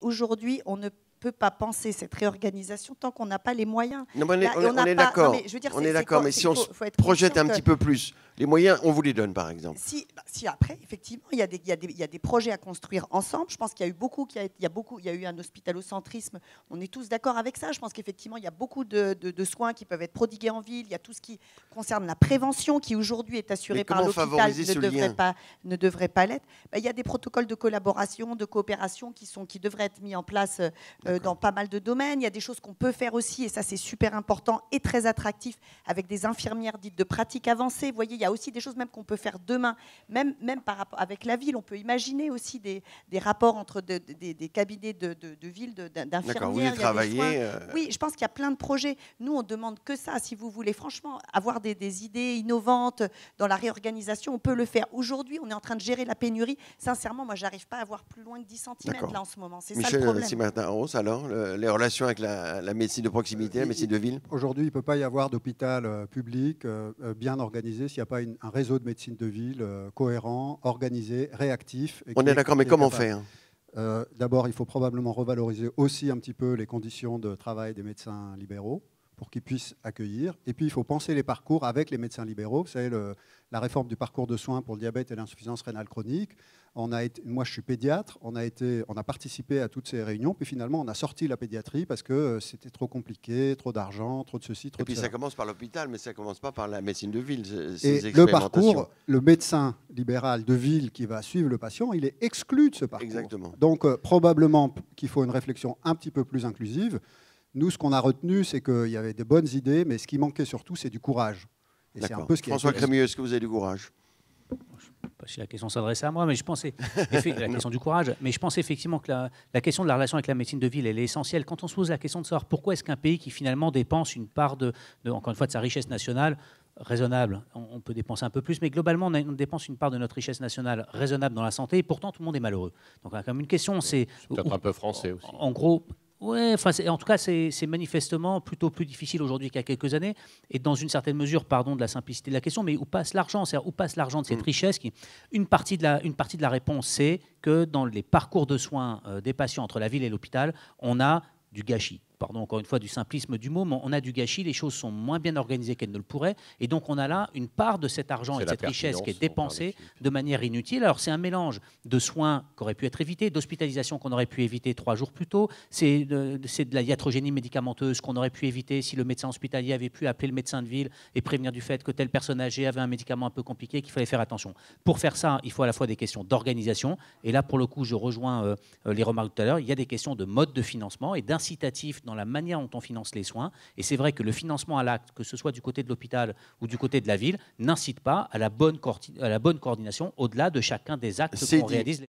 aujourd'hui, on ne peut pas penser cette réorganisation tant qu'on n'a pas les moyens. Non, mais on est d'accord. On est d'accord, mais si on se projette un petit peu plus, les moyens, on vous les donne, par exemple. Si après, effectivement, il y a des projets à construire ensemble. Je pense qu'il y a eu beaucoup, il y a eu un hospitalocentrisme. On est tous d'accord avec ça. Je pense qu'effectivement, il y a beaucoup de soins qui peuvent être prodigués en ville. Il y a tout ce qui concerne la prévention, qui aujourd'hui est assurée par l'hôpital, ne devrait pas l'être. Il y a des protocoles de collaboration, de coopération qui devraient être mis en place dans pas mal de domaines. Il y a des choses qu'on peut faire aussi, et ça c'est super important et très attractif, avec des infirmières dites de pratique avancée. Vous voyez, il y a aussi des choses même qu'on peut faire demain, même par rapport avec la ville. On peut imaginer aussi des rapports entre des cabinets de ville, d'infirmières. D'accord, vous y travaillez. Oui, je pense qu'il y a plein de projets. Nous, on demande que ça. Si vous voulez franchement avoir des idées innovantes dans la réorganisation, on peut le faire. Aujourd'hui, on est en train de gérer la pénurie. Sincèrement, moi, j'arrive pas à avoir plus loin que 10 cm là en ce moment. C'est ça le problème. Michel, alors, les relations avec la médecine de proximité, la médecine de ville? Aujourd'hui, il ne peut pas y avoir d'hôpital public bien organisé s'il n'y a pas un réseau de médecine de ville cohérent, organisé, réactif. On est d'accord, mais comment faire? D'abord, il faut probablement revaloriser aussi un petit peu les conditions de travail des médecins libéraux pour qu'ils puissent accueillir. Et puis, il faut penser les parcours avec les médecins libéraux. Vous savez, la réforme du parcours de soins pour le diabète et l'insuffisance rénale chronique. Moi, je suis pédiatre. On a participé à toutes ces réunions. Puis finalement, on a sorti la pédiatrie parce que c'était trop compliqué, trop d'argent, trop de ceci, trop de cela. Et puis, ça commence par l'hôpital, mais ça ne commence pas par la médecine de ville. Et le parcours, le médecin libéral de ville qui va suivre le patient, il est exclu de ce parcours. Exactement. Donc, probablement qu'il faut une réflexion un petit peu plus inclusive. Nous, ce qu'on a retenu, c'est qu'il y avait de bonnes idées, mais ce qui manquait surtout, c'est du courage. Et c'est un peu ce qui François Crémieux, est-ce que vous avez du courage? Je ne sais pas si la question s'adresse à moi, mais je pensais la question du courage. Mais je pense effectivement que la question de la relation avec la médecine de ville, elle est essentielle. Quand on se pose la question de savoir pourquoi est-ce qu'un pays qui finalement dépense une part encore une fois, de sa richesse nationale raisonnable, on peut dépenser un peu plus, mais globalement, on dépense une part de notre richesse nationale raisonnable dans la santé, et pourtant tout le monde est malheureux. Donc, comme une question, c'est peut-être un peu français aussi. En gros. Ouais, en tout cas, c'est manifestement plutôt plus difficile aujourd'hui qu'il y a quelques années. Et dans une certaine mesure, pardon de la simplicité de la question, mais où passe l'argent? C'est-à-dire, où passe l'argent de cette richesse une partie de la réponse, c'est que dans les parcours de soins des patients entre la ville et l'hôpital, on a du gâchis. Pardon, encore une fois, du simplisme du mot, mais on a du gâchis, les choses sont moins bien organisées qu'elles ne le pourraient, et donc on a là une part de cet argent et de cette richesse qui est dépensée de manière inutile. Alors c'est un mélange de soins qui auraient pu être évités, d'hospitalisation qu'on aurait pu éviter 3 jours plus tôt, c'est de la iatrogénie médicamenteuse qu'on aurait pu éviter si le médecin hospitalier avait pu appeler le médecin de ville et prévenir du fait que telle personne âgée avait un médicament un peu compliqué, qu'il fallait faire attention. Pour faire ça, il faut à la fois des questions d'organisation, et là pour le coup je rejoins les remarques de tout à l'heure, il y a des questions de mode de financement et d'incitatifs dans la manière dont on finance les soins. Et c'est vrai que le financement à l'acte, que ce soit du côté de l'hôpital ou du côté de la ville, n'incite pas à la bonne coordination au-delà de chacun des actes qu'on réalise.